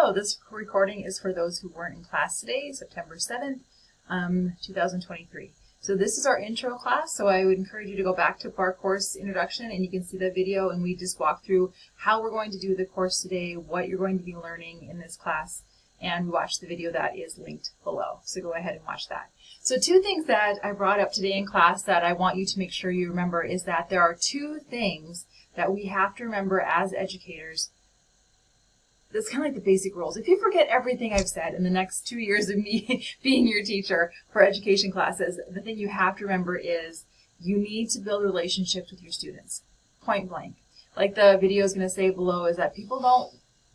So this recording is for those who weren't in class today, September 7th, 2023. So this is our intro class, so I would encourage you to go back to our course introduction and you can see the video, and we just walk through how we're going to do the course today, what you're going to be learning in this class, and we watch the video that is linked below. So go ahead and watch that. So two things that I brought up today in class that I want you to make sure you remember is that there are two things that we have to remember as educators. That's kind of like the basic rules. If you forget everything I've said in the next 2 years of me being your teacher for education classes, the thing you have to remember is you need to build relationships with your students. Point blank. Like the video is going to say below, is that people don't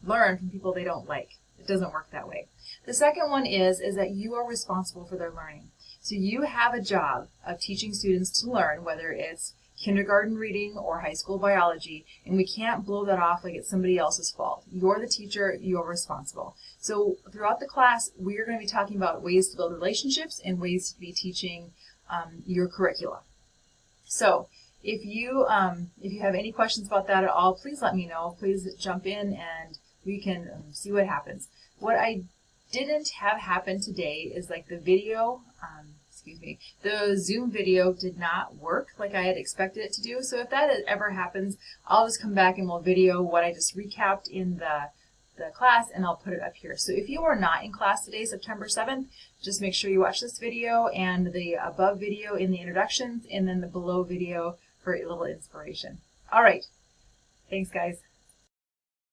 learn from people they don't like. It doesn't work that way. The second one is that you are responsible for their learning. So you have a job of teaching students to learn, whether it's kindergarten reading or high school biology, and we can't blow that off like it's somebody else's fault. You're the teacher, you're responsible. So throughout the class, we're going to be talking about ways to build relationships and ways to be teaching your curricula. So if you have any questions about that at all, please let me know. Please jump in and we can see what happens. What I didn't have happen today is like the video, the Zoom video did not work like I had expected it to do. So if that ever happens, I'll just come back and we'll video what I just recapped in the class, and I'll put it up here. So if you are not in class today, September 7th, just make sure you watch this video and the above video in the introductions, and then the below video for a little inspiration. All right. Thanks, guys.